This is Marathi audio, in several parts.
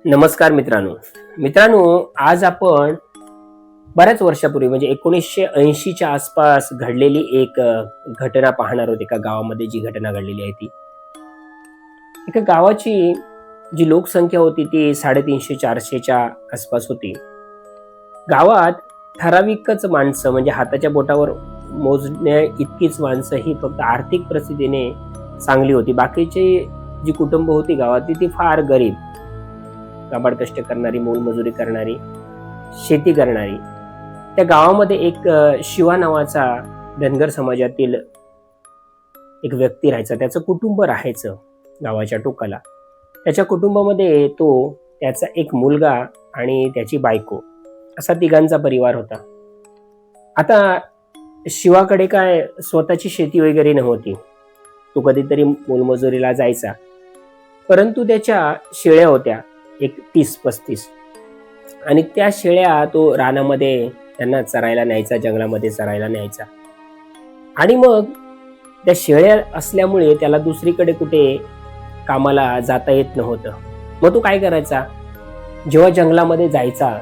नमस्कार मित्रांनो, आज आपण बऱ्याच वर्षापूर्वी म्हणजे 1980च्या आसपास घडलेली एक घटना पाहणार आहोत. एका गावामध्ये जी घटना घडलेली आहे ती एका गावाची जी लोकसंख्या होती ती 350-400च्या आसपास होती. गावात ठराविकच माणसं म्हणजे हाताच्या बोटावर मोजण्या इतकीच माणसं ही फक्त आर्थिक परिस्थितीने चांगली होती. बाकीची जी कुटुंब होती गावातली ती फार गरीब, काबाड कष्ट करणारी, मोलमजुरी करणारी, शेती करणारी. त्या गावामध्ये एक शिवा नावाचा धनगर समाजातील एक व्यक्ती राहायचा. त्याचं कुटुंब राहायचं गावाच्या टोकाला. त्याच्या कुटुंबामध्ये त्याचा एक मुलगा आणि त्याची बायको असा तिघांचा परिवार होता. आता शिवाकडे काय स्वतःची शेती वगैरे नव्हती. तो कधीतरी मोलमजुरीला जायचा, परंतु त्याच्या शेळ्या होत्या एक 30-35 आणि त्या शेळ्या तो रानामध्ये त्यांना चरायला न्यायचा, जंगलामध्ये चरायला न्यायचा. आणि मग त्या शेळ्या असल्यामुळे त्याला दुसरीकडे कुठे कामाला जाता येत नव्हतं. मग तो काय करायचा, जेव्हा जंगलामध्ये जायचा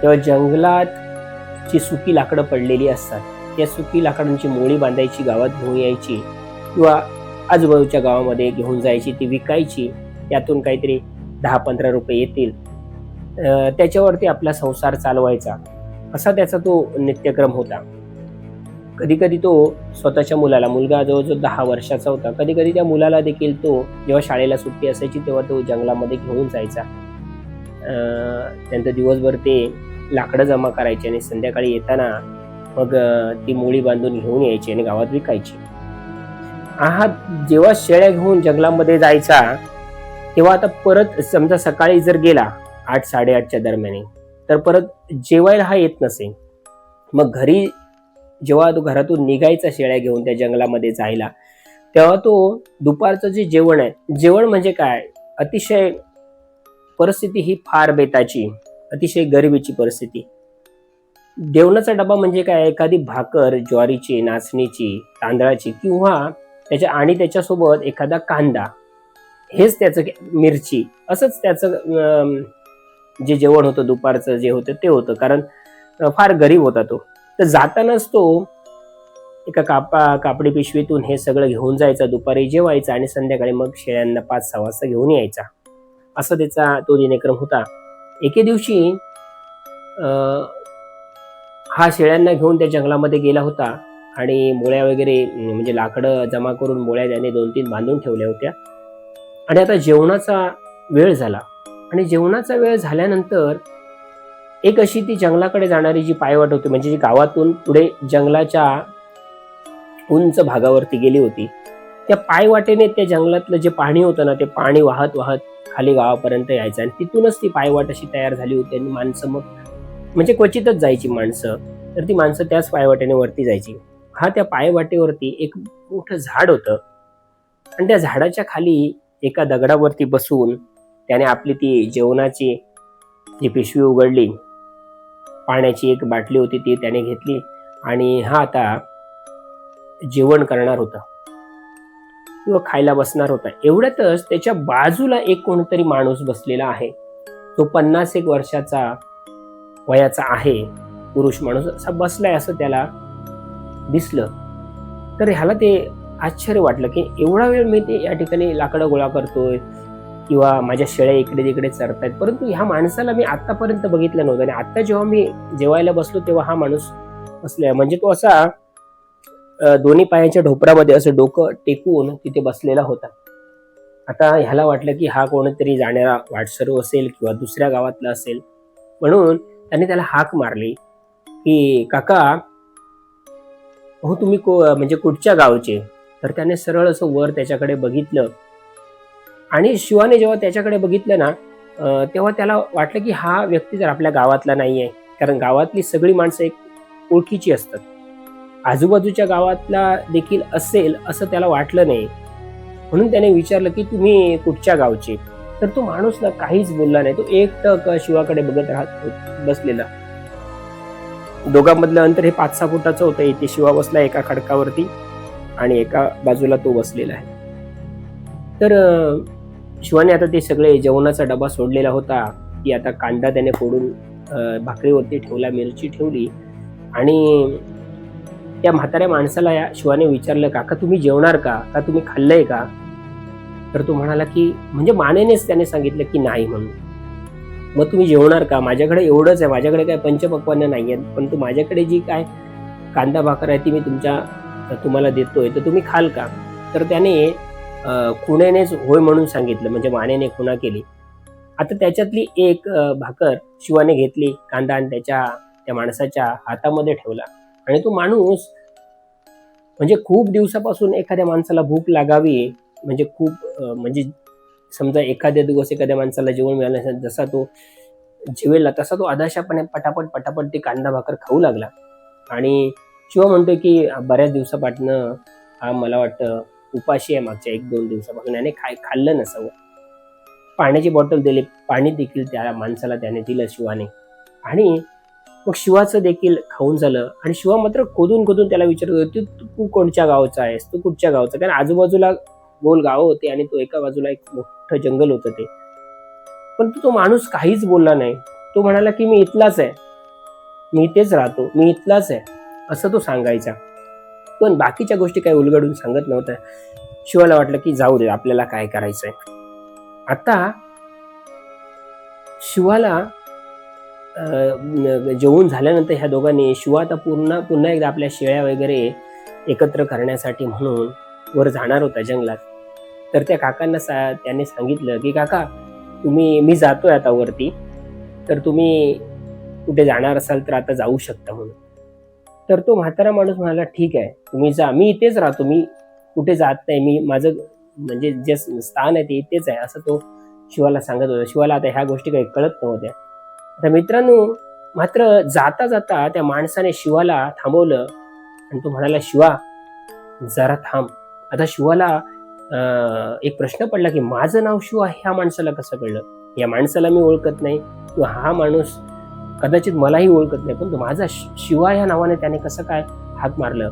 तेव्हा जंगलात जी सुकी लाकडं पडलेली असतात त्या सुकी लाकडांची मोळी बांधायची, गावात घेऊन यायची किंवा आजूबाजूच्या गावामध्ये घेऊन जायची, ती विकायची. त्यातून काहीतरी 10-15 रुपये येतील, त्याच्यावरती आपला संसार चालवायचा. असा त्याचा तो नित्यक्रम होता. कधी कधी तो स्वतःच्या मुलगा जवळजवळ 10 वर्षाचा होता, कधी कधी त्या मुलाला देखील तो जेव्हा शाळेला सुट्टी असायची तेव्हा तो जंगलामध्ये घेऊन जायचा. त्यानंतर दिवसभर ते लाकडं जमा करायचे आणि संध्याकाळी येताना मग ती मोळी बांधून घेऊन यायची आणि गावात विकायची. हा जेव्हा शेळ्या घेऊन जंगलामध्ये जायचा तेव्हा आता परत समजा सकाळी जर गेला 8-8:30च्या दरम्यान, तर परत जेवायला हा येत नसे. मग घरी जेव्हा तो घरातून निघायचा शेळ्या घेऊन त्या जंगलामध्ये जायला, तेव्हा तो दुपारचं जे जेवण आहे, जेवण म्हणजे काय, अतिशय परिस्थिती ही फार बेताची, अतिशय गरिबीची परिस्थिती. जेवणाचा डबा म्हणजे काय, एखादी भाकर ज्वारीची, नाचणीची, तांदळाची किंवा त्याच्यासोबत एखादा कांदा, हेच त्याचं, मिरची, असंच त्याचं जे जेवण होतं दुपारचं जे होतं ते होतं. कारण फार गरीब होता तो. तर जातानाच तो एका कापडी पिशवीतून हे सगळं घेऊन जायचा, दुपारी जेवायचा आणि संध्याकाळी मग शेळ्यांना 5-6 वाजता घेऊन यायचा. असं त्याचा तो दिनक्रम होता. एके दिवशी हा शेळ्यांना घेऊन त्या जंगलामध्ये गेला होता आणि मोळ्या वगैरे म्हणजे लाकडं जमा करून मोळ्या त्याने 2-3 बांधून ठेवल्या होत्या. आणि आता जेवणाचा वेळ झाला आणि जेवणाचा वेळ झाल्यानंतर एक अशी ती जंगलाकडे जाणारी जी पायवाट होती, म्हणजे जी गावातून पुढे जंगलाच्या उंच भागावरती गेली होती, त्या पायवाटेने त्या जंगलातलं जे पाणी होतं ना, ते पाणी वाहत वाहत खाली गावापर्यंत यायचं आणि तिथूनच ती पायवाट अशी तयार झाली होती. आणि माणसं मग म्हणजे क्वचितच जायची माणसं, तर ती माणसं त्याच पायवाटेने वरती जायची. त्या पायवाटेवरती एक मोठं झाड होतं आणि त्या झाडाच्या खाली एका दगडावरती बसून त्याने आपली ती जेवणाची जी पिशवी उघडली, पाण्याची एक बाटली होती ती त्याने घेतली आणि आता जेवण करणार होता किंवा खायला बसणार होता. एवढ्यातच त्याच्या बाजूला एक कोणतरी माणूस बसलेला आहे. तो 50-1 वर्षाचा वयाचा आहे, पुरुष माणूस असा बसलाय असं त्याला दिसलं. तर ह्याला ते आश्चर्य वाटलं की एवढा वेळ मी ते या ठिकाणी लाकडं गोळा करतोय किंवा माझ्या शेळ्या इकडे तिकडे चरतायत, परंतु ह्या माणसाला मी आतापर्यंत बघितलं नव्हतं. आणि आता जेव्हा मी जेवायला बसलो तेव्हा हा माणूस बसलाय, म्हणजे तो असा दोन्ही पायाच्या ढोपरामध्ये असं डोकं टेकून तिथे बसलेला होता. आता ह्याला वाटलं की हा कोणतरी जाणारा वाटसरू असेल किंवा दुसऱ्या गावातला असेल, म्हणून त्याने त्याला हाक मारली की काका, हो तुम्ही म्हणजे कुठच्या गावचे. तर त्याने सरळ असं वर त्याच्याकडे बघितलं आणि शिवाने जेव्हा त्याच्याकडे बघितलं ना, तेव्हा त्याला वाटलं की हा व्यक्ती जर आपल्या गावातला नाही आहे. कारण गावातली सगळी माणसं एक ओळखीची असतात, आजूबाजूच्या गावातला देखील असेल असं त्याला वाटलं नाही. म्हणून त्याने विचारलं की तुम्ही कुठच्या गावचे. तर तो माणूस ना काहीच बोलला नाही. तो एकटक शिवाकडे बघत राहत बसलेला. दोघांमधलं अंतर हे 5-6 फुटाचं होतं. इथे शिवा बसला एका खडकावरती आणि एका बाजूला तो बसलेला आहे. तर शिवाने आता ते सगळे जेवणाचा डबा सोडलेला होता ती आता कांदा त्याने फोडून भाकरीवरती ठेवला, मिरची ठेवली आणि त्या म्हाताऱ्या माणसाला या शिवाने विचारलं, काका तुम्ही जेवणार का तुम्ही खाल्लंय का? तर तो म्हणाला की म्हणजे मानेनेच त्याने सांगितलं की नाही म्हणून. मग तुम्ही जेवणार का? माझ्याकडे एवढंच आहे, माझ्याकडे काय पंचपक्वान्न नाही आहेत, पण माझ्याकडे जी काय कांदा भाकर आहे ती मी तुम्हाला देतोय, तर तुम्ही खाल का? तर त्याने खुणेनेच होय म्हणून सांगितलं, म्हणजे मानेने खुणा केली. आता त्याच्यातली एक भाकर शिवाने घेतली, कांदा आणि त्या माणसाच्या हातामध्ये ठेवला आणि तो माणूस म्हणजे खूप दिवसापासून एखाद्या माणसाला भूक लागावी, म्हणजे खूप म्हणजे समजा एखाद्या दिवस एखाद्या माणसाला जेवण मिळालं नसेल, जसा तो जेवेला तसा तो अदाशापणे पटापट ती कांदा भाकर खाऊ लागला. आणि शिवा म्हणतोय की बऱ्याच दिवसापाटनं हा मला वाटतं उपाशी आहे, मागच्या 1-2 दिवसापासून याने खाल्लं नसावं. पाण्याची बॉटल दिली, पाणी देखील त्या माणसाला त्याने दिलं शिवाने. आणि मग शिवाचं देखील खाऊन झालं आणि शिवा मात्र खोदून त्याला विचारत होता, तू कोणत्या गावचा आहेस, तू कुठच्या गावचा? कारण आजूबाजूला गोल गाव होते आणि तो एका बाजूला एक मोठं जंगल होतं ते. पण तो माणूस काहीच बोलला नाही. तो म्हणाला की मी इथलाच आहे, मी इथेच राहतो, मी इथलाच आहे, असं तो सांगायचा. पण बाकीच्या गोष्टी काही उलगडून सांगत नव्हता. शिवाला वाटलं की जाऊ दे, आपल्याला काय करायचंय. आता शिवाला जेवून झाल्यानंतर ह्या दोघांनी शिवा आता पुन्हा एकदा आपल्या शेळ्या वगैरे एकत्र करण्यासाठी म्हणून वर जाणार होता जंगलात. तर त्या काकांना त्याने सांगितलं की काका मी जातोय आता वरती, तर तुम्ही कुठे जाणार असाल तर आता जाऊ शकता म्हणून. तर तो म्हातारा माणूस म्हणाला ठीक आहे, तुम्ही जा, मी इथेच राहतो, मी कुठे जात नाही, मी माझं म्हणजे जे स्थान आहे ते इथेच आहे, असं तो शिवाला सांगत होता. शिवाला आता ह्या गोष्टी काही कळत नव्हत्या. आता मित्रांनो, मात्र जाता जाता त्या माणसाने शिवाला थांबवलं आणि तो म्हणाला, शिवा जरा थांब. आता शिवाला एक प्रश्न पडला की माझं नाव शिवा ह्या माणसाला कसं कळलं? या माणसाला मी ओळखत नाही किंवा हा माणूस कदाचित मलाही ओळखत नाही, पण तो माझा शिवा ह्या नावाने त्याने कसं काय हाक मारलं?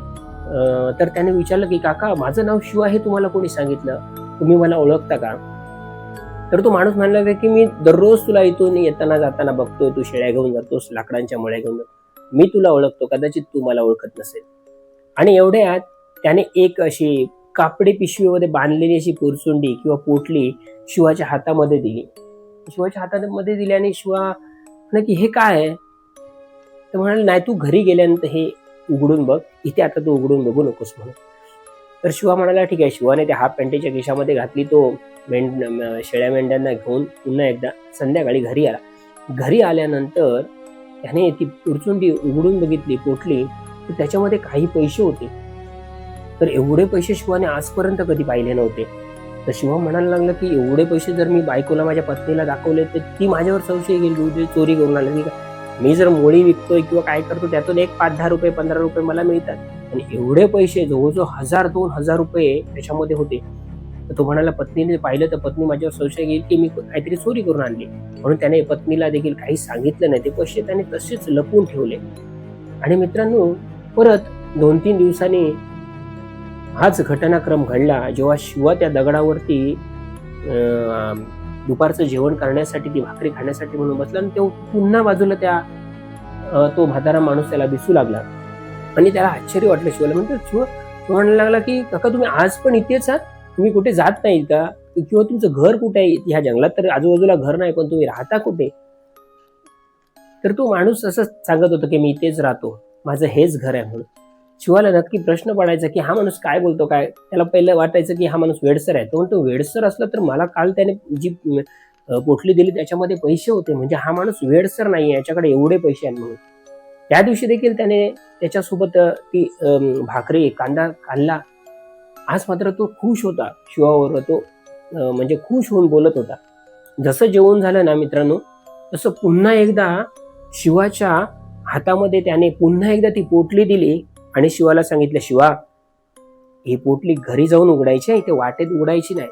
तर त्याने विचारलं की काका माझं नाव शिवा हे तुम्हाला कोणी सांगितलं? तुम्ही मला ओळखता का? तर तो माणूस म्हणाला की मी दररोज तुला इथून येताना जाताना बघतोय, तू शेळ्या घेऊन जातोस, लाकडांच्या मळ्या घेऊन जातो, मी तुला ओळखतो, कदाचित तू मला ओळखत नसेल. आणि एवढ्यात त्याने एक अशी कापडी पिशवीमध्ये बांधलेली अशी पुरचुंडी किंवा पोटली शिवाच्या हातामध्ये दिली. शिवाच्या हातामध्ये दिली आणि शिवा म्हणाला की हे काय आहे? तर म्हणाले नाही, तू घरी गेल्यानंतर हे उघडून बघ, इथे आता तू उघडून बघू नकोस म्हणून. तर शिवा म्हणाला ठीक आहे. शिवाने त्या हाफ पॅन्टीच्या खिशामध्ये घातली. तो शेळ्या मेंढ्यांना घेऊन पुन्हा एकदा संध्याकाळी घरी आला. घरी आल्यानंतर त्याने ती पुरचुंडी उघडून बघितली, पोटली, तर त्याच्यामध्ये काही पैसे होते. तर एवढे पैसे शिवाने आजपर्यंत कधी पाहिले नव्हते. तर शिवा म्हणायला लागला की एवढे पैसे जर मी बायकोला, माझ्या पत्नीला दाखवले तर ती माझ्यावर संशय घेईल, चोरी करून आली का? मी जर मोळी विकतोय किंवा काय करतो त्यातून एक 5-10 रुपये 15 रुपये मला मिळतात, आणि एवढे पैसे जवळजवळ 1000-2000 रुपये त्याच्यामध्ये होते. तर तो म्हणाला पत्नीने पाहिलं तर पत्नी माझ्यावर संशय घेईल की मी काहीतरी चोरी करून आणली, म्हणून त्याने पत्नीला देखील काही सांगितलं नाही. ते पैसे त्याने तसेच लपवून ठेवले. आणि मित्रांनो, परत 2-3 दिवसांनी हाच घटनाक्रम घडला, जेव्हा शिवा त्या दगडावरती दुपारचं जेवण करण्यासाठी, ती भाकरी खाण्यासाठी म्हणून बसला, आणि तेव्हा पुन्हा बाजूला तो म्हातारा माणूस त्याला दिसू लागला. आणि त्याला आश्चर्य वाटलं. शिवाला म्हणतो, शिवा म्हणायला लागला की काका तुम्ही आज पण इथेच आहात, तुम्ही कुठे जात नाही का? किंवा तुमचं घर कुठे आहे? ह्या जंगलात तर आजूबाजूला घर नाही, पण तुम्ही राहता कुठे? तर तो माणूस असं सांगत होता की मी इथेच राहतो, माझं हेच घर आहे म्हणून. शिवाला नक्की प्रश्न पडायचा की हा माणूस काय बोलतो काय? त्याला पहिलं वाटायचं की हा माणूस वेडसर आहे. तो वेडसर असला तर मला काल त्याने जी पोटली दिली त्याच्यामध्ये पैसे होते, म्हणजे हा माणूस वेडसर नाहीये, याच्याकडे एवढे पैसे आहेत म्हणून. त्या दिवशी देखील त्याने त्याच्यासोबत ती भाकरी, कांदा खाल्ला. आज मात्र तो खुश होता शिवावर, तो म्हणजे खुश होऊन बोलत होता. जसं जेवण झालं ना मित्रांनो, तसं पुन्हा एकदा शिवाच्या हातामध्ये त्याने पुन्हा एकदा ती पोटली दिली आणि शिवाला सांगितलं, शिवा ही पोटली घरी जाऊन उघडायची आहे, इथे वाटेत उघडायची नाही.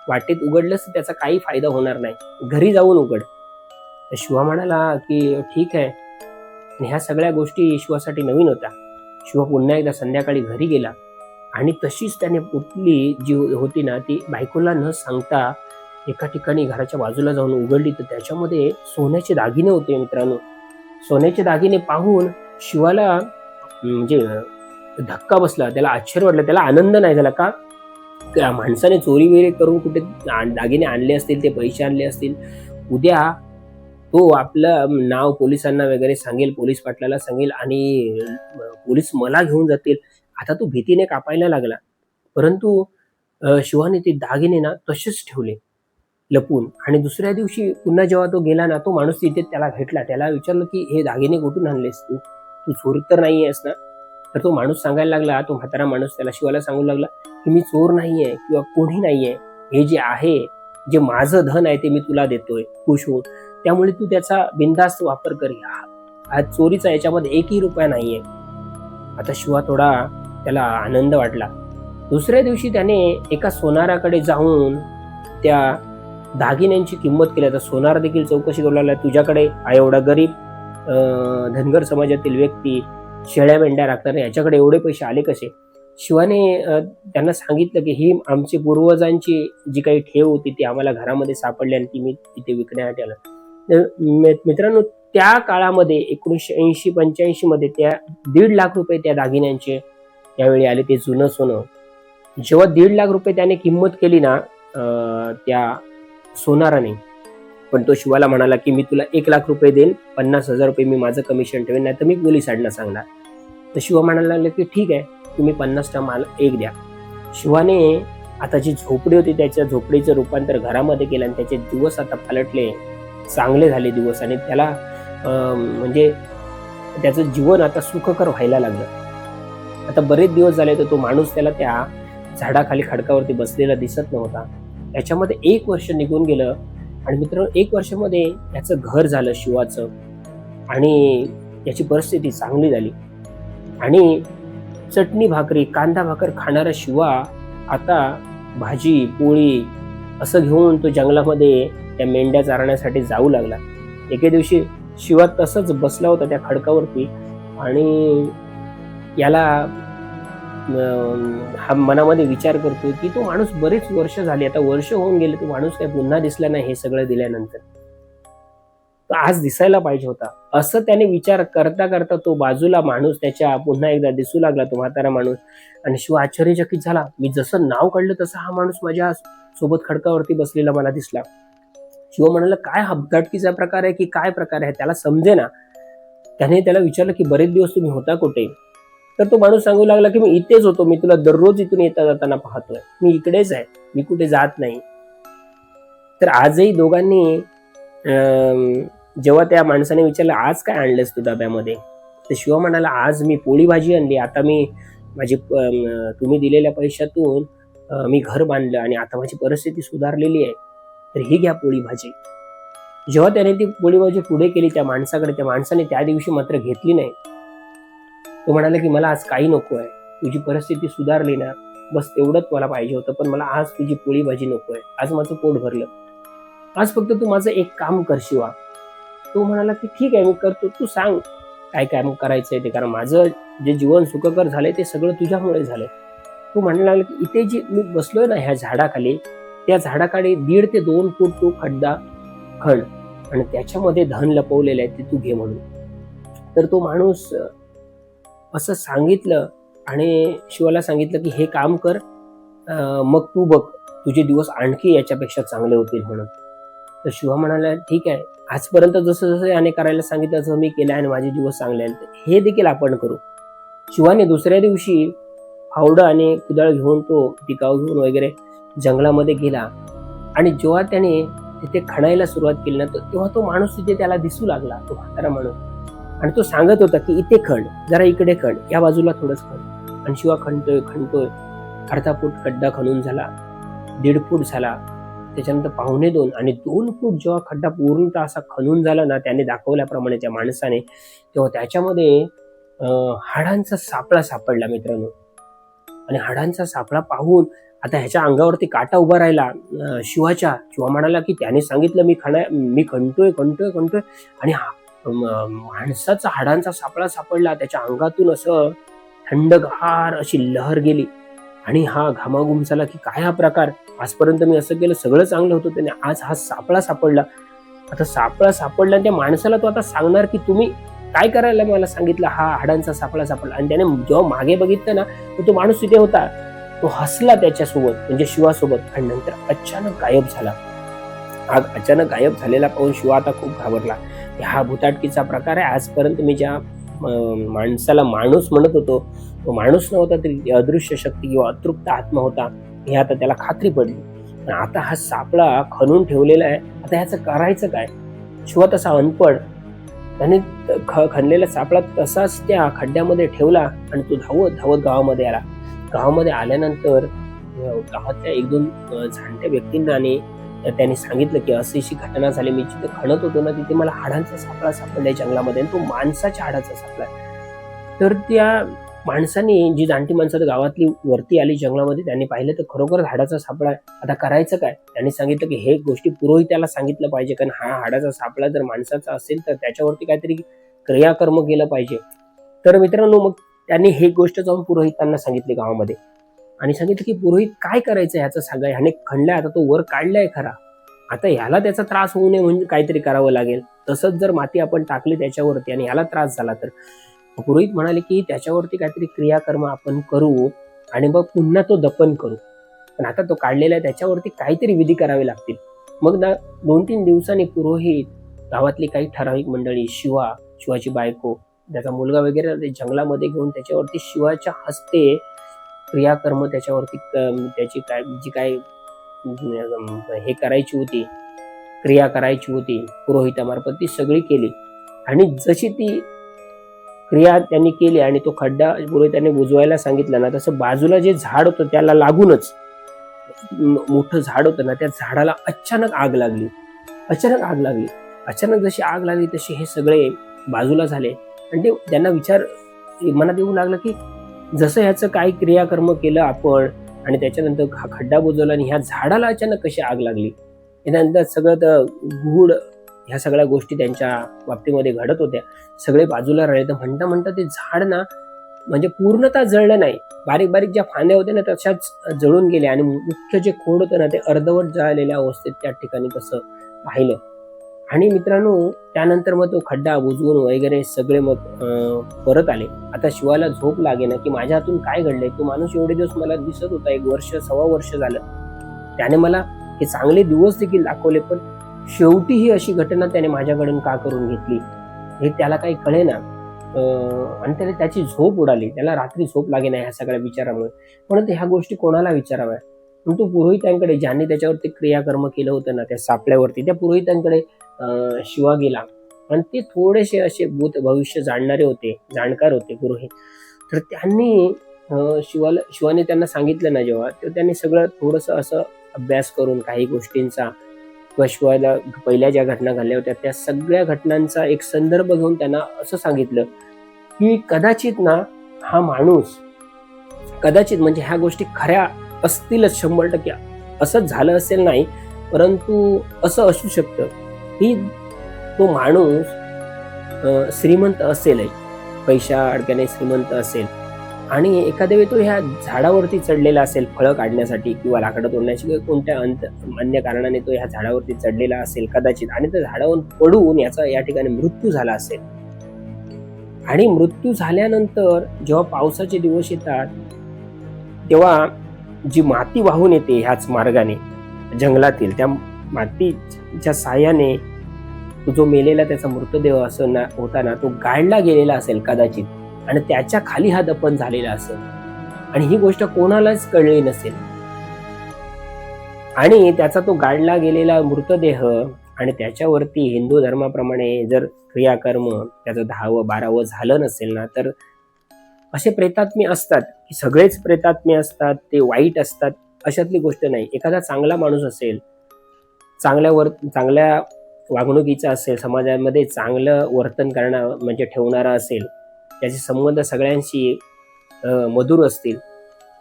वाटेत उघडलंच तर त्याचा काही फायदा होणार नाही, घरी जाऊन उघड. तर शिवा म्हणाला की ठीक आहे. आणि ह्या सगळ्या गोष्टी शिवासाठी नवीन होत्या. शिवा पुन्हा एकदा संध्याकाळी घरी गेला आणि तशीच त्याने पोटली जी होती ना, ती बायकोला न सांगता एका ठिकाणी घराच्या बाजूला जाऊन उघडली तर त्याच्यामध्ये सोन्याचे दागिने होते मित्रांनो. सोन्याचे दागिने पाहून शिवाला म्हणजे धक्का बसला, त्याला आश्चर्य वाटलं, त्याला आनंद नाही झाला. का? त्या माणसाने चोरी वगैरे करून कुठे दागिने आणले असतील, ते पैसे आणले असतील, उद्या तो आपलं नाव पोलिसांना वगैरे सांगेल, पोलीस पाटलाला सांगेल आणि पोलीस मला घेऊन जातील. आता तो भीतीने कापायला लागला. परंतु शिवाने ते दागिने ना तसेच ठेवले लपून. आणि दुसऱ्या दिवशी पुन्हा जेव्हा तो गेला ना, तो माणूस तिथे त्याला भेटला. त्याला विचारलं की हे दागिने कुठून आणलेस तू? तू चोर तर नाही आहेस ना? तर तो माणूस सांगायला लागला, तो म्हातारा माणूस त्याला शिवाला सांगू लागला की मी चोर नाहीये किंवा कोणी नाहीये. हे जे आहे, जे माझं धन आहे ते मी तुला देतोय खुश होऊन. त्यामुळे तू त्याचा बिनधास्त वापर कर. हा चोरीचा याच्यामध्ये एकही रुपया नाहीये. आता शिवा थोडा त्याला आनंद वाटला. दुसऱ्या दिवशी त्याने एका सोनाराकडे जाऊन त्या दागिन्यांची किंमत केली. आता सोनार देखील चौकशी करू लागला. तुझ्याकडे एवढा गरीब धनगर समाजातील व्यक्ती शेळ्या मेंढ्या राखतात, याच्याकडे एवढे पैसे आले कसे? शिवाने त्यांना सांगितलं की ही आमची पूर्वजांची जी काही ठेव होती ती आम्हाला घरामध्ये सापडली आणि ती मी तिथे विकण्यासाठी आलं. मित्रांनो, त्या काळामध्ये 1980-85 मध्ये त्या 1.5 लाख रुपये त्या दागिन्यांचे त्यावेळी आले. ते जुनं सोनं. जेव्हा 1.5 लाख रुपये त्याने किंमत केली ना त्या सोनाराने, पण तो शिवाला म्हणाला की मी तुला 1 लाख रुपये देईन, 50,000 रुपये मी माझं कमिशन ठेवेन, नाही तर मी पोलिसांना सांगणार. तर शिवा म्हणायला लागला की ठीक आहे, तुम्ही 50 मला 1 द्या. शिवाने आता जी झोपडी होती त्याच्या झोपडीचं रूपांतर घरामध्ये केलं आणि त्याचे दिवस आता पालटले, चांगले झाले दिवस. आणि त्याला म्हणजे त्याचं जीवन आता सुखकर व्हायला लागलं. आता बरेच दिवस झाले तर तो माणूस त्याला त्या झाडाखाली खडकावरती बसलेला दिसत नव्हता. त्याच्यामध्ये 1 वर्ष निघून गेलं आणि मित्रांनो 1 वर्षामध्ये त्याचं घर झालं शिवाचं आणि त्याची परिस्थिती चांगली झाली. आणि चटणी भाकरी, कांदा भाकर खाणारा शिवा आता भाजी पोळी असं घेऊन तो जंगलामध्ये त्या मेंढ्या चारण्यासाठी जाऊ लागला. एके दिवशी शिवा तसंच बसला होता त्या खडकावरती आणि याला हा मनामध्ये विचार करतो की तो माणूस बरेच वर्ष झाले, आता वर्ष होऊन गेले, तो माणूस काही पुन्हा दिसला नाही हे सगळं दिल्यानंतर. तो आज दिसायला पाहिजे होता, असं त्याने विचार करता करता तो बाजूला माणूस त्याच्या पुन्हा एकदा दिसू लागला, तो म्हातारा माणूस. आणि शिव आश्चर्यचकित झाला. मी जसं नाव काढलं तसं हा माणूस माझ्या सोबत खडकावरती बसलेला मला दिसला. शिव म्हणाला काय हबदाटकीचा प्रकार आहे की काय प्रकार आहे, त्याला समजे ना. त्याने त्याला विचारलं की बरेच दिवस तुम्ही होता कुठे? तर तो माणूस सांगू लागला की मी इथेच होतो, मी तुला दररोज इथून येता जाताना पाहतोय, मी इकडेच आहे, मी कुठे जात नाही. तर आजही दोघांनी जेव्हा त्या माणसाने विचारलं आज काय आणलंस तू डब्यामध्ये, तर शिव म्हणाला आज मी पोळी भाजी आणली, आता मी माझी तुम्ही दिलेल्या पैशातून मी घर बांधलं आणि आता माझी परिस्थिती सुधारलेली आहे, तर ही घ्या पोळी भाजी. जेव्हा त्याने ती पोळी भाजी पुढे केली त्या माणसाकडे, त्या माणसाने त्या दिवशी मात्र घेतली नाही. तो म्हणाला की मला आज काही नको आहे, तुझी परिस्थिती सुधारली ना, बस तेवढंच मला पाहिजे होतं, पण मला आज तुझी पोळी भाजी नको आहे, आज माझं पोट भरलं, आज फक्त तू माझं एक काम कर शिवा. तो म्हणाला की ठीक आहे मी करतो, तू सांग काय काम करायचंय ते, कारण माझं जे जीवन सुखकर झालंय ते सगळं तुझ्यामुळे झालंय. तो म्हणायला लागला की इथे जी मी बसलोय ना ह्या झाडाखाली, त्या झाडाखाली 1.5 ते 2 फूट तू खड्डा खण आणि त्याच्यामध्ये धन लपवलेलं आहे, ते तू घे म्हणून. तर तो माणूस असं सांगितलं आणि शिवाला सांगितलं की हे काम कर, मग तू बघ तुझे दिवस आणखी याच्यापेक्षा चांगले होतील म्हणून. तर शिवा म्हणाला ठीक आहे, आजपर्यंत जसं जसं याने करायला सांगितलं तसं मी केलं आणि माझे दिवस चांगले आहेत, हे देखील आपण करू. शिवाने दुसऱ्या दिवशी फावडं आणि कुदळ घेऊन तो टिकाव घेऊन वगैरे जंगलामध्ये गेला आणि जेव्हा त्याने तिथे खणायला सुरुवात केली ना, तेव्हा तो माणूस तिथे त्याला दिसू लागला, तो म्हातारा माणूस. आणि तो सांगत होता की इथे खण, जरा इकडे खण, या बाजूला थोडंच खण. आणि शिवा खणतोय, अर्धा फूट खड्डा खणून झाला, 1.5 फूट झाला, त्याच्यानंतर 1.25 आणि 2 फूट जेव्हा खड्डा पूर्णतः असा खणून झाला ना त्याने दाखवल्याप्रमाणे त्या माणसाने, तेव्हा त्याच्यामध्ये हाडांचा सापळा सापडला मित्रांनो. आणि हाडांचा सापळा पाहून आता ह्याच्या अंगावरती काटा उभा राहिला शिवाच्या. शिवा म्हणाला की त्याने सांगितलं मी खणतोय आणि माणसाचा हाडांचा सापळा सापडला. त्याच्या अंगातून असं थंडगार अशी लहर गेली आणि हा घामाघूम झाला की काय हा प्रकार, आजपर्यंत मी असं केलं, सगळं चांगलं होतं, त्याने आज हा सापळा सापडला. आता सापळा सापडला आणि त्या माणसाला तो आता सांगणार की तुम्ही काय करायला मला सांगितलं, हा हाडांचा सापळा सापडला. आणि त्याने जेव्हा मागे बघितलं ना, तर तो माणूस तिथे होता. तो हसला त्याच्यासोबत, म्हणजे शिवासोबत, आणि नंतर अचानक गायब झाला. हा अचानक गायब झालेला पाहून शिवा आता खूप घाबरला. हा भुताटकीचा प्रकार आहे. आजपर्यंत मी ज्या माणसाला माणूस म्हणत होतो, तो माणूस नव्हता, तरी अदृश्य शक्ती किंवा अतृप्त आत्मा होता, हे आता त्याला खात्री पडली. पण आता हा सापळा खणून ठेवलेला आहे, आता ह्याचं करायचं काय? शिवा तसा अनपड, त्याने खणलेला सापळा तसाच त्या खड्ड्यामध्ये ठेवला आणि तो धावत धावत गावामध्ये आला. गावामध्ये आल्यानंतर गावातल्या एक दोन जाणत्या व्यक्तींना आणि त्यांनी सांगितलं की अशी घटना झाली, मी जिथे खणत होतो ना, तिथे मला हाडांचा सापळा सापडलाय जंगलामध्ये, आणि तो माणसाच्या हाडाचा सापळा. तर त्या माणसाने, जी जाणती माणसं गावातली वरती आली जंगलामध्ये, त्यांनी पाहिलं तर खरोखर हाडाचा सापळा आहे. आता करायचं काय? त्यांनी सांगितलं की हे गोष्टी पुरोहिताला सांगितलं पाहिजे, कारण हा हाडाचा सापळा जर माणसाचा असेल तर त्याच्यावरती काहीतरी क्रियाकर्म केलं पाहिजे. तर मित्रांनो, मग त्यांनी हे गोष्ट जाऊन पुरोहितांना सांगितली गावामध्ये, आणि सांगितलं की पुरोहित काय करायचं ह्याचं सांगा, ह्याने खणलाय, आता तो वर काढलाय खरा, आता ह्याला त्याचा त्रास होऊ नये म्हणजे काहीतरी करावं लागेल. तसंच जर माती आपण टाकली त्याच्यावरती आणि ह्याला त्रास झाला तर? पुरोहित म्हणाले की त्याच्यावरती काहीतरी क्रियाकर्म आपण करू आणि मग पुन्हा तो दफन करू. पण आता तो काढलेला आहे, त्याच्यावरती काहीतरी विधी करावे लागतील. मग ना 2-3 दिवसांनी पुरोहित, गावातली काही ठराविक मंडळी, शिवाची बायको, त्याचा मुलगा वगैरे ते जंगलामध्ये घेऊन त्याच्यावरती शिवाच्या हस्ते क्रियाकर्म, त्याच्यावरती त्याची काय जी काय हे करायची होती, क्रिया करायची होती पुरोहितामार्फत, ती सगळी केली. आणि जशी ती क्रिया त्यांनी केली आणि तो खड्डा पुरोहितांनी बुजवायला सांगितला ना, तसं बाजूला जे झाड होतं त्याला लागूनच मोठं झाड होतं ना, त्या झाडाला अचानक आग लागली. अचानक जशी आग लागली तशी हे सगळे बाजूला झाले. आणि ते त्यांना विचार मनात येऊ लागला की जसं ह्याचं काही क्रियाकर्म केलं आपण आणि त्याच्यानंतर हा खड्डा बुजवला आणि ह्या झाडाला अचानक कशी आग लागली. त्यानंतर सगळं तर गूढ ह्या सगळ्या गोष्टी त्यांच्या बाबतीमध्ये घडत होत्या. सगळे बाजूला राहिले. तर म्हणता ते झाड ना, म्हणजे पूर्णतः जळलं नाही, बारीक बारीक ज्या फांद्या होत्या ना तशाच जळून गेल्या, आणि मुख्य जे खोड होतं ना ते अर्धवट जळलेल्या अवस्थेत त्या ठिकाणी तसं पाहिलं. आणि मित्रांनो, त्यानंतर मग तो खड्डा बुजवून वगैरे सगळे मग परत आले. आता शिवाला झोप लागेना की माझ्या हातून काय घडलंय. तो माणूस एवढे दिवस मला दिसत होता, 1 वर्ष, सव्वा वर्ष झालं, त्याने मला हे चांगले दिवस देखील दाखवले, पण शेवटी ही अशी घटना त्याने माझ्याकडून का करून घेतली हे त्याला काही कळेना. आणि त्याची झोप उडाली, त्याला रात्री झोप लागेना ह्या सगळ्या विचारामुळे. म्हणून ह्या गोष्टी कोणाला विचाराव्या? पण तो पुरोहितांकडे, ज्यांनी त्याच्यावरती क्रियाकर्म केलं होतं ना त्या सापळ्यावरती, त्या पुरोहितांकडे शिवा गेला. आणि ते थोडेसे असे भूत भविष्य जाणणारे होते, जाणकार होते पुरोहित. तर त्यांनी शिवाने त्यांना सांगितलं ना जेव्हा, तर त्यांनी सगळं थोडंसं असं अभ्यास करून काही गोष्टींचा, किंवा शिवाला पहिल्या ज्या घटना घडल्या होत्या त्या सगळ्या घटनांचा एक संदर्भ घेऊन त्यांना असं सांगितलं की कदाचित ना हा माणूस, कदाचित म्हणजे ह्या गोष्टी खऱ्या असतीलच, 100% असंच झालं असेल नाही, परंतु असं असू शकतं की तो माणूस श्रीमंत असेल, पैशा अडक्याने श्रीमंत असेल, आणि एखाद्या वेळी तो ह्या झाडावरती चढलेला असेल फळं काढण्यासाठी किंवा लाकडं तोडण्याची, किंवा कोणत्या अन्य कारणाने तो ह्या झाडावरती चढलेला असेल कदाचित, आणि त्या झाडावर पडून याचा या ठिकाणी मृत्यू झाला असेल. आणि मृत्यू झाल्यानंतर जेव्हा पावसाचे दिवस येतात तेव्हा जी माती वाहून येते ह्याच मार्गाने जंगलातील, त्या मातीच्या साह्याने तो जो मेलेला त्याचा मृतदेह असं होता ना, तो गाडला गेलेला असेल कदाचित, आणि त्याच्या खाली हा दफन झालेला असेल, आणि ही गोष्ट कोणालाच कळली नसेल. आणि त्याचा तो गाडला गेलेला मृतदेह, आणि त्याच्यावरती हिंदू धर्माप्रमाणे जर क्रियाकर्म त्याचं 10वं 12वं झालं नसेल ना, तर असे प्रेतात्मे असतात की सगळेच प्रेतात्मे असतात, ते वाईट असतात अशातली गोष्ट नाही. एखादा चांगला माणूस असेल, चांगल्या वागणुकीचा असेल, समाजामध्ये चांगलं वर्तन करणं म्हणजे ठेवणारा असेल, त्याचे संबंध सगळ्यांशी मधुर असतील,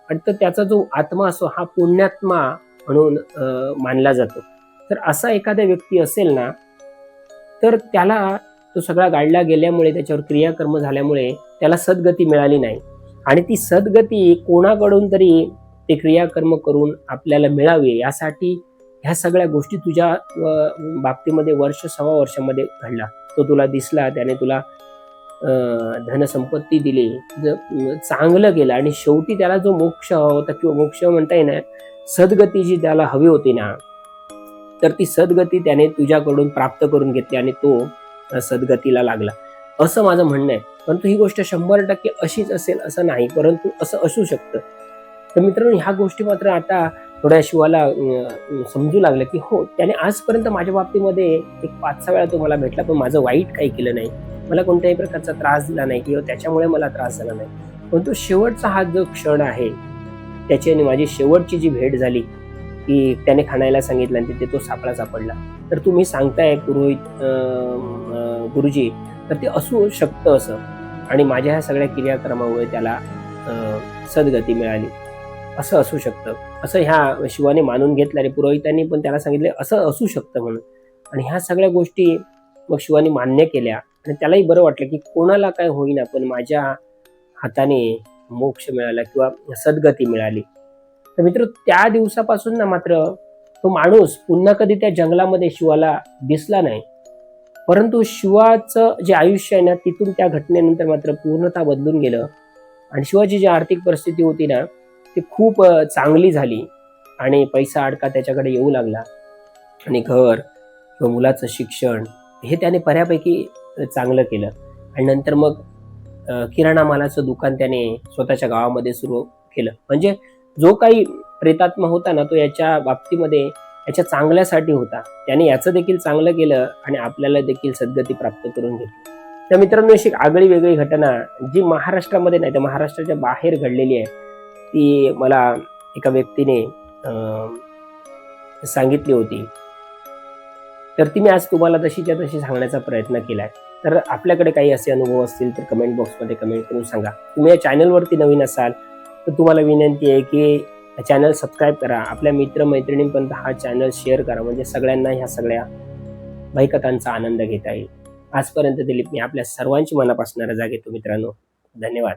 आणि तर त्याचा जो आत्मा असतो हा पुण्यात्मा म्हणून मानला जातो. तर असा एखादा व्यक्ती असेल ना, तर त्याला तो सगळा गाडला गेल्यामुळे, त्याच्यावर क्रियाकर्म झाल्यामुळे त्याला सद्गती मिळाली नाही, आणि ती सद्गती कोणाकडून तरी ते क्रियाकर्म करून आपल्याला मिळावे यासाठी ह्या सगळ्या गोष्टी तुझ्या बाबतीमध्ये वर्ष 6 वर्षामध्ये घडला. तो तुला दिसला, त्याने तुला धनसंपत्ती दिली, चांगलं केलं आणि शेवटी त्याला जो मोक्ष हवा होता किंवा मोक्ष म्हणता येणार सद्गती जी त्याला हवी होती ना, तर ती सद्गती त्याने तुझ्याकडून प्राप्त करून घेतली आणि तो सद्गतीला लागला असं माझं म्हणणं आहे. परंतु ही गोष्ट 100% अशीच असेल असं नाही, परंतु असं असू शकतं. तर मित्रांनो, ह्या गोष्टी मात्र आता थोड्या शिवाला समजू लागलं की हो, त्याने आजपर्यंत माझ्या बाबतीमध्ये एक 5-6 वेळा तो मला भेटला, पण माझं वाईट काही केलं नाही, मला कोणत्याही प्रकारचा त्रास दिला नाही किंवा त्याच्यामुळे मला त्रास झाला नाही. परंतु शेवटचा हा जो क्षण आहे, त्याची आणि माझी शेवटची जी भेट झाली की त्याने खाण्याला सांगितलं आणि तिथे तो सापळा सापडला. तर तुम्ही सांगताय पुरोहित गुरुजी, तर ते असू शकतं असं, आणि माझ्या ह्या सगळ्या क्रियाक्रमामुळे त्याला सद्गती मिळाली असं असू शकतं, असं ह्या शिवाने मानून घेतलं आणि पुरोहितांनी पण त्याला सांगितले असं असू शकतं म्हणून. आणि ह्या सगळ्या गोष्टी मग शिवाने मान्य केल्या आणि त्यालाही बरं वाटलं की कोणाला काय होईना पण माझ्या हाताने मोक्ष मिळाला किंवा सद्गती मिळाली. तर मित्र, त्या दिवसापासून ना मात्र तो माणूस पुन्हा कधी त्या जंगलामध्ये शिवाला दिसला नाही. परंतु शिवाचं जे आयुष्य आहे ना, तिथून त्या घटनेनंतर मात्र पूर्णतः बदलून गेलं आणि शिवाची जी आर्थिक परिस्थिती होती ना, ती खूप चांगली झाली आणि पैसा अडका त्याच्याकडे येऊ लागला आणि घर किंवा मुलाचं शिक्षण हे त्याने बऱ्यापैकी चांगलं केलं. आणि नंतर मग किराणा मालाचं दुकान त्याने स्वतःच्या गावामध्ये सुरू केलं. म्हणजे जो काही प्रेतात्मा होता ना, तो याच्या बाबतीमध्ये याच्या चांगल्यासाठी होता. त्याने याचं देखील चांगलं केलं आणि आपल्याला देखील सद्गती प्राप्त करून घेतली. तर मित्रांनो, अशी आगळी वेगळी घटना जी महाराष्ट्रामध्ये नाही तर महाराष्ट्राच्या बाहेर घडलेली आहे, ती मला एका व्यक्तीने सांगितली होती. तर ती मी आज तुम्हाला तशीच्या तशी सांगण्याचा प्रयत्न केलाय. तर आपल्याकडे काही असे अनुभव असतील तर कमेंट बॉक्समध्ये कमेंट करून सांगा. तुम्ही या चॅनलवरती नवीन असाल तर तुम्हाला विनंती आहे की चॅनल सबस्क्राईब करा, आपल्या मित्रमैत्रिणींपर्यंत हा चॅनल शेअर करा, म्हणजे सगळ्यांना ह्या सगळ्या भयकथांचा आनंद घेता येईल. आजपर्यंत दिलीप मी आपल्या सर्वांची मनापासून रजा घेतो मित्रांनो. धन्यवाद.